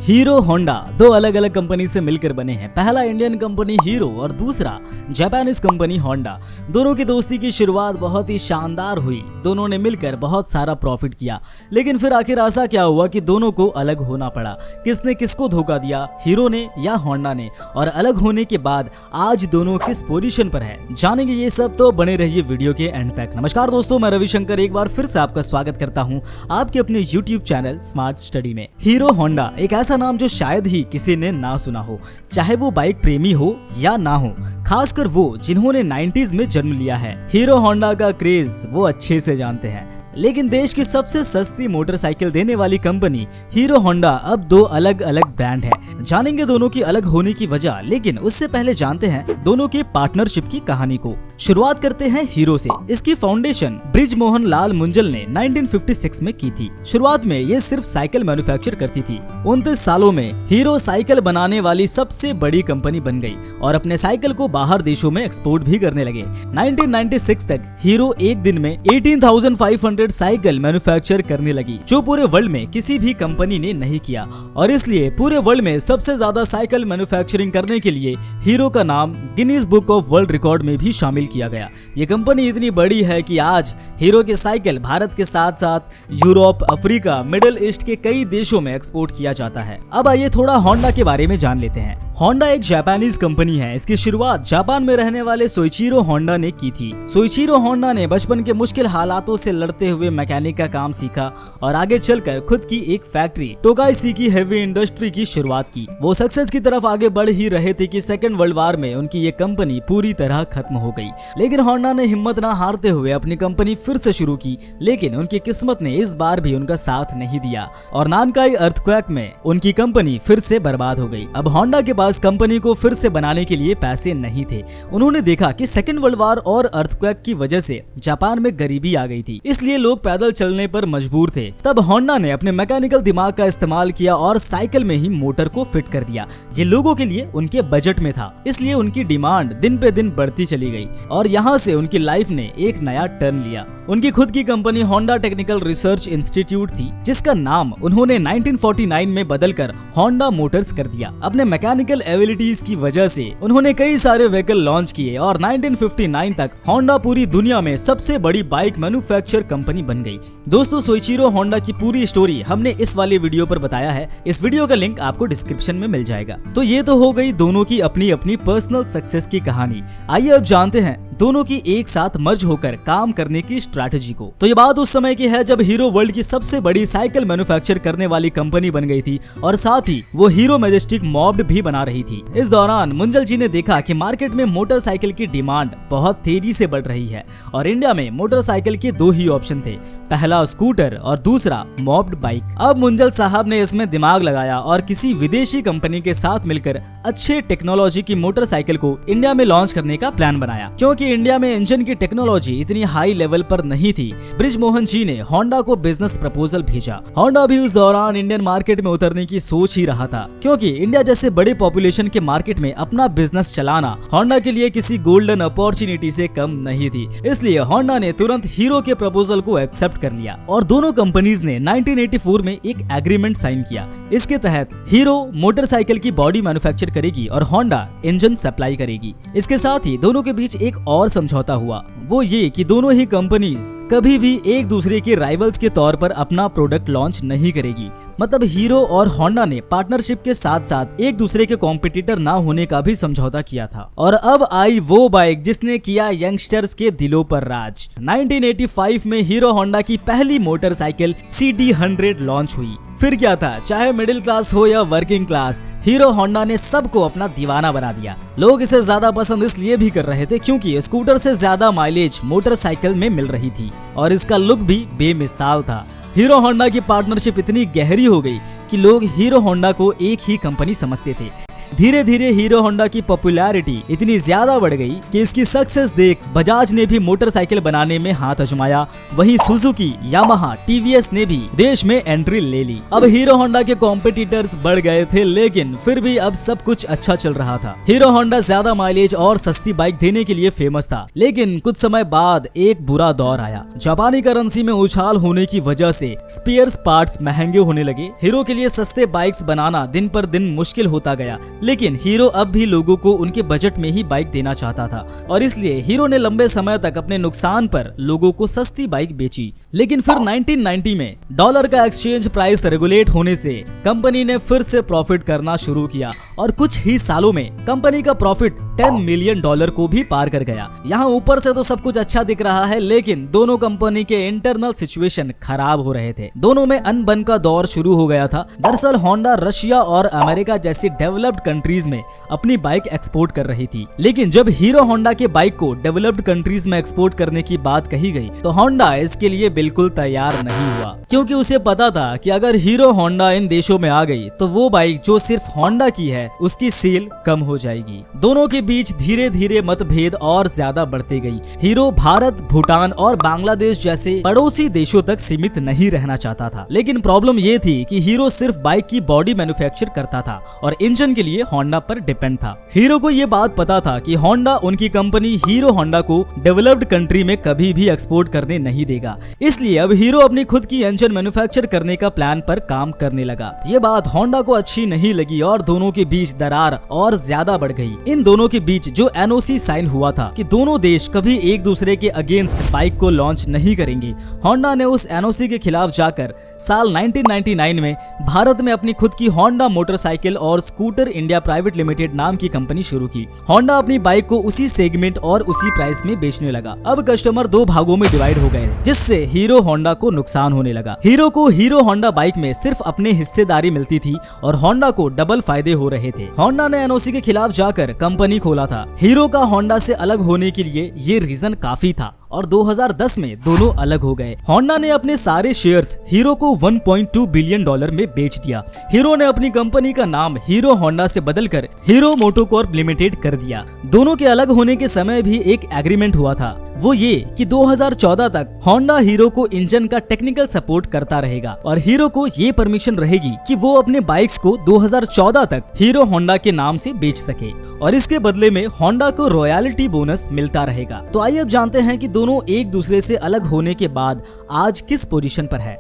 Hero Honda दो अलग अलग कंपनी से मिलकर बने हैं। पहला इंडियन कंपनी हीरो और दूसरा जापानीज कंपनी होंडा। दोनों की दोस्ती की शुरुआत बहुत ही शानदार हुई। दोनों ने मिलकर बहुत सारा प्रॉफिट किया, लेकिन फिर आखिर ऐसा क्या हुआ कि दोनों को अलग होना पड़ा। किसने किसको धोखा दिया, हीरो ने या होंडा ने? और अलग होने के बाद आज दोनों किस पोजीशन पर है, जानेंगे ये सब, तो बने रहिए वीडियो के एंड तक। नमस्कार दोस्तों, मैं रविशंकर एक बार फिर से आपका स्वागत करता हूँ आपके अपने यूट्यूब चैनल स्मार्ट स्टडी में। हीरो होंडा एक ऐसा नाम जो शायद ही किसी ने ना सुना हो, चाहे वो बाइक प्रेमी हो या ना हो, खासकर वो जिन्होंने 90s में जन्म लिया है। हीरो होंडा का क्रेज वो अच्छे से जानते हैं, लेकिन देश की सबसे सस्ती मोटरसाइकिल देने वाली कंपनी हीरो होंडा अब दो अलग अलग ब्रांड है। जानेंगे दोनों की अलग होने की वजह, लेकिन उससे पहले जानते हैं दोनों की पार्टनरशिप की कहानी को। शुरुआत करते हैं हीरो से। इसकी फाउंडेशन ब्रिज मोहन लाल मुंजल ने 1956 में की थी। शुरुआत में ये सिर्फ साइकिल मैन्युफैक्चर करती थी। 29 सालों में हीरो साइकिल बनाने वाली सबसे बड़ी कंपनी बन गई और अपने साइकिल को बाहर देशों में एक्सपोर्ट भी करने लगे। 1996 तक हीरो एक दिन में 18,500 साइकिल मैन्युफैक्चर करने लगी, जो पूरे वर्ल्ड में किसी भी कंपनी ने नहीं किया, और इसलिए पूरे वर्ल्ड में सबसे ज्यादा साइकिल मैन्युफैक्चरिंग करने के लिए हीरो का नाम Guinness book of world record में भी शामिल किया गया। ये कंपनी इतनी बड़ी है कि आज हीरो की साइकिल भारत के साथ साथ यूरोप, अफ्रीका, मिडिल ईस्ट के कई देशों में एक्सपोर्ट किया जाता है। अब आइए थोड़ा होंडा के बारे में जान लेते हैं। होंडा एक जापानीज कंपनी है। इसकी शुरुआत जापान में रहने वाले सोइचिरो होंडा ने की थी। सोइचिरो होंडा ने बचपन के मुश्किल हालातों से लड़ते हुए मैकेनिक का काम सीखा और आगे चलकर खुद की एक फैक्ट्री टोकाइसिकी हेवी इंडस्ट्री की शुरुआत की। वो सक्सेस की तरफ आगे बढ़ ही रहे थे कि सेकेंड वर्ल्ड वार में उनकी ये कंपनी पूरी तरह खत्म हो गई। लेकिन होंडा ने हिम्मत ना हारते हुए अपनी कंपनी फिर से शुरू की, लेकिन उनकी किस्मत ने इस बार भी उनका साथ नहीं दिया और नानकाई अर्थक्वेक में उनकी कंपनी फिर से बर्बाद हो गई। अब होंडा के कंपनी को फिर से बनाने के लिए पैसे नहीं थे। उन्होंने देखा कि सेकेंड वर्ल्ड वार और अर्थक्वेक की वजह से जापान में गरीबी आ गई थी, इसलिए लोग पैदल चलने पर मजबूर थे। तब होंडा ने अपने मैकेनिकल दिमाग का इस्तेमाल किया और साइकिल में ही मोटर को फिट कर दिया। ये लोगों के लिए उनके बजट में था, इसलिए उनकी डिमांड दिन पे दिन बढ़ती चली गई और यहाँ से उनकी लाइफ ने एक नया टर्न लिया। उनकी खुद की company Honda technical research institute थी, जिसका नाम उन्होंने 1949 में बदलकर होंडा मोटर्स कर दिया। अपने मैकेनिकल एबिलिटीज की वजह से उन्होंने कई सारे व्हीकल लॉन्च किए और 1959 तक होंडा पूरी दुनिया में सबसे बड़ी बाइक मैन्युफैक्चर कंपनी बन गई। दोस्तों, सोइचिरो होंडा की पूरी स्टोरी हमने इस वाले वीडियो पर बताया है। इस वीडियो का लिंक आपको डिस्क्रिप्शन में मिल जाएगा। तो ये तो हो गई दोनों की अपनी अपनी पर्सनल सक्सेस की कहानी। आइए अब जानते हैं दोनों की एक साथ मर्ज होकर काम करने की स्ट्रैटेजी को। तो ये बात उस समय की है जब हीरो वर्ल्ड की सबसे बड़ी साइकिल मैन्युफैक्चर करने वाली कंपनी बन गई थी और साथ ही वो हीरो मैजेस्टिक मॉब्ड भी बना रही थी। इस दौरान मुंजल जी ने देखा कि मार्केट में मोटरसाइकिल की डिमांड बहुत तेजी से बढ़ रही है और इंडिया में मोटरसाइकिल के दो ही ऑप्शन थे, पहला स्कूटर और दूसरा मॉब्ड बाइक। अब मुंजल साहब ने इसमें दिमाग लगाया और किसी विदेशी कंपनी के साथ मिलकर अच्छे टेक्नोलॉजी की मोटरसाइकिल को इंडिया में लॉन्च करने का प्लान बनाया। क्योंकि इंडिया में इंजन की टेक्नोलॉजी इतनी हाई लेवल पर नहीं थी, ब्रिज मोहन जी ने होंडा को बिजनेस प्रपोजल भेजा। होंडा भी उस दौरान इंडियन मार्केट में उतरने की सोच ही रहा था, क्योंकि इंडिया जैसे बड़े पॉपुलेशन के मार्केट में अपना बिजनेस चलाना होंडा के लिए किसी गोल्डन अपॉर्चुनिटी से कम नहीं थी। इसलिए होंडा ने तुरंत हीरो के प्रपोजल को एक्सेप्ट कर लिया और दोनों कंपनीज ने 1984 में एक एग्रीमेंट साइन किया। इसके तहत हीरो मोटरसाइकिल की बॉडी मैन्युफैक्चर करेगी और होंडा इंजन सप्लाई करेगी। इसके साथ ही दोनों के बीच एक और समझौता हुआ, वो ये कि दोनों ही कंपनीज कभी भी एक दूसरे के राइवल्स के तौर पर अपना प्रोडक्ट लॉन्च नहीं करेगी। मतलब हीरो और होंडा ने पार्टनरशिप के साथ साथ एक दूसरे के कॉम्पिटिटर ना होने का भी समझौता किया था। और अब आई वो बाइक जिसने किया यंगस्टर्स के दिलों पर राज। 1985 में हीरो होंडा की पहली मोटरसाइकिल CD100 लॉन्च हुई। फिर क्या था, चाहे मिडिल क्लास हो या वर्किंग क्लास, हीरो होंडा ने सबको अपना दीवाना बना दिया। लोग इसे ज्यादा पसंद इसलिए भी कर रहे थे क्योंकि स्कूटर से ज्यादा माइलेज मोटरसाइकिल में मिल रही थी और इसका लुक भी बेमिसाल था। हीरो होंडा की पार्टनरशिप इतनी गहरी हो गई कि लोग हीरो होंडा को एक ही कंपनी समझते थे। धीरे धीरे हीरो होंडा की पॉपुलैरिटी इतनी ज्यादा बढ़ गई कि इसकी सक्सेस देख बजाज ने भी मोटरसाइकिल बनाने में हाथ आजमाया। वहीं सुजुकी, यामाहा, टीवीएस ने भी देश में एंट्री ले ली। अब हीरो होंडा के कॉम्पिटिटर्स बढ़ गए थे, लेकिन फिर भी अब सब कुछ अच्छा चल रहा था। हीरो होंडा ज्यादा माइलेज और सस्ती बाइक देने के लिए फेमस था, लेकिन कुछ समय बाद एक बुरा दौर आया। जापानी करेंसी में उछाल होने की वजह से स्पेयर्स पार्ट्स महंगे होने लगे। हीरो के लिए सस्ते बाइक्स बनाना दिन पर दिन मुश्किल होता गया, लेकिन हीरो अब भी लोगों को उनके बजट में ही बाइक देना चाहता था और इसलिए हीरो ने लंबे समय तक अपने नुकसान पर लोगों को सस्ती बाइक बेची। लेकिन फिर 1990 में डॉलर का एक्सचेंज प्राइस रेगुलेट होने से कंपनी ने फिर से प्रॉफिट करना शुरू किया और कुछ ही सालों में कंपनी का प्रॉफिट $10 मिलियन को भी पार कर गया। यहाँ ऊपर से तो सब कुछ अच्छा दिख रहा है, लेकिन दोनों कंपनी के इंटरनल सिचुएशन खराब हो रहे थे। दोनों में अनबन का दौर शुरू हो गया था। दरअसल होंडा रशिया और अमेरिका जैसी डेवलप्ड कंट्रीज में अपनी बाइक एक्सपोर्ट कर रही थी, लेकिन जब हीरो होंडा के बाइक को डेवलप्ड कंट्रीज में एक्सपोर्ट करने की बात कही गई तो होंडा इसके लिए बिल्कुल तैयार नहीं हुआ, क्योंकि उसे पता था कि अगर हीरो होंडा इन देशों में आ गई तो वो बाइक जो सिर्फ होंडा की है उसकी सेल कम हो जाएगी। दोनों के बीच धीरे धीरे मतभेद और ज्यादा बढ़ती गई। हीरो भारत, भूटान और बांग्लादेश जैसे पड़ोसी देशों तक सीमित नहीं रहना चाहता था, लेकिन प्रॉब्लम ये थी कि हीरो सिर्फ बाइक की बॉडी मैन्युफैक्चर करता था और इंजन के लिए होंडा पर डिपेंड था। हीरो को ये बात पता था कि होंडा उनकी कंपनी हीरो होंडा को डेवलप्ड कंट्री में कभी भी एक्सपोर्ट करने नहीं देगा, इसलिए अब हीरो अपनी खुद की इंजन मैन्युफैक्चर करने का प्लान पर काम करने लगा। ये बात होंडा को अच्छी नहीं लगी और दोनों के बीच दरार और ज्यादा बढ़ गई। इन दोनों के बीच जो एनओसी साइन हुआ था कि दोनों देश कभी एक दूसरे के अगेंस्ट बाइक को लॉन्च नहीं करेंगे, होंडा ने उस एनओसी के खिलाफ जाकर साल 1999 में भारत में अपनी खुद की होंडा मोटरसाइकिल और स्कूटर इंडिया प्राइवेट लिमिटेड नाम की कंपनी शुरू की। होंडा अपनी बाइक को उसी सेगमेंट और उसी प्राइस में बेचने लगा। अब कस्टमर दो भागों में डिवाइड हो गए, जिससे हीरो होंडा को नुकसान होने लगा। हीरो को हीरो होंडा बाइक में सिर्फ अपनी हिस्सेदारी मिलती थी और होंडा को डबल फायदे हो रहे थे। होंडा ने एनओसी के खिलाफ जाकर कंपनी खोला था। हीरो का होंडा से अलग होने के लिए ये रीजन काफी था और 2010 में दोनों अलग हो गए। होंडा ने अपने सारे शेयर्स हीरो को $1.2 बिलियन में बेच दिया। हीरो ने अपनी कंपनी का नाम हीरो होंडा से बदलकर हीरो मोटोकॉर्प लिमिटेड कर दिया। दोनों के अलग होने के समय भी एक एग्रीमेंट हुआ था, वो ये कि 2014 तक होंडा हीरो को इंजन का टेक्निकल सपोर्ट करता रहेगा और हीरो को ये परमिशन रहेगी कि वो अपने बाइक्स को 2014 तक हीरो होंडा के नाम से बेच सके और इसके बदले में होंडा को रॉयल्टी बोनस मिलता रहेगा। तो आइए अब जानते हैं कि दोनों एक दूसरे से अलग होने के बाद आज किस पोजीशन पर है।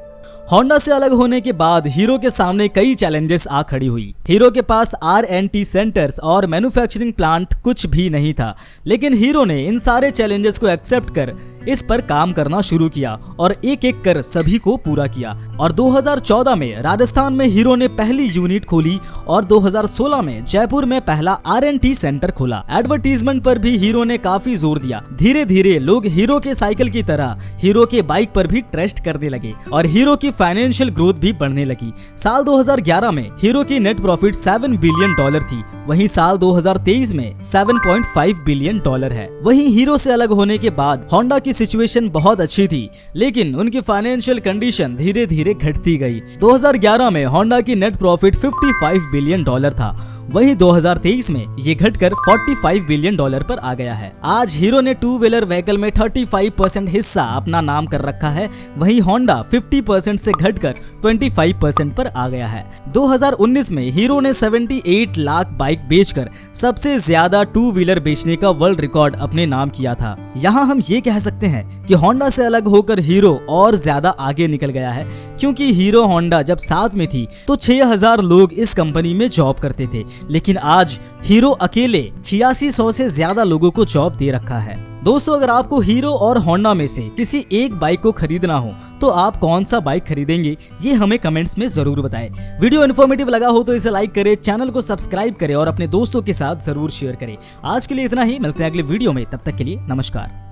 होंडा से अलग होने के बाद हीरो के सामने कई चैलेंजेस आ खड़ी हुई। हीरो के पास R&T सेंटर्स और मैन्युफैक्चरिंग प्लांट कुछ भी नहीं था, लेकिन हीरो ने इन सारे चैलेंजेस को एक्सेप्ट कर इस पर काम करना शुरू किया और एक एक कर सभी को पूरा किया। और 2014 में राजस्थान में हीरो ने पहली यूनिट खोली और 2016 में जयपुर में पहला R&T सेंटर खोला। एडवर्टीजमेंट पर भी हीरो ने काफी जोर दिया। धीरे धीरे लोग हीरो के साइकिल की तरह हीरो के बाइक पर भी ट्रस्ट करने लगे और हीरो की फाइनेंशियल ग्रोथ भी बढ़ने लगी। साल 2011 में हीरो की नेट प्रॉफिट $7 बिलियन थी, वहीं साल 2023 में $7.5 बिलियन है। वहीं हीरो से अलग होने के बाद होंडा की सिचुएशन बहुत अच्छी थी, लेकिन उनकी फाइनेंशियल कंडीशन धीरे धीरे घटती गई। 2011 में होंडा की नेट प्रॉफिट $55 बिलियन था, वहीं 2023 में ये घटकर $45 बिलियन पर आ गया है। आज हीरो ने टू व्हीलर व्हीकल में 35% हिस्सा अपना नाम कर रखा है, वहीं होंडा 50% से घटकर 25% पर आ गया है। 2019 में हीरो ने 78 लाख बाइक बेचकर सबसे ज्यादा टू व्हीलर बेचने का वर्ल्ड रिकॉर्ड अपने नाम किया था। यहाँ हम ये कह सकते हैं कि होंडा से अलग होकर हीरो और ज्यादा आगे निकल गया है, क्योंकि हीरो होंडा जब साथ में थी तो 6000 लोग इस कंपनी में जॉब करते थे, लेकिन आज हीरो अकेले 8600 से ज्यादा लोगों को जॉब दे रखा है। दोस्तों, अगर आपको हीरो और होंडा में से किसी एक बाइक को खरीदना हो तो आप कौन सा बाइक खरीदेंगे, ये हमें कमेंट्स में जरूर बताएं। वीडियो इन्फॉर्मेटिव लगा हो तो इसे लाइक करें, चैनल को सब्सक्राइब करें और अपने दोस्तों के साथ जरूर शेयर करें। आज के लिए इतना ही, मिलते हैं अगले वीडियो में, तब तक के लिए नमस्कार।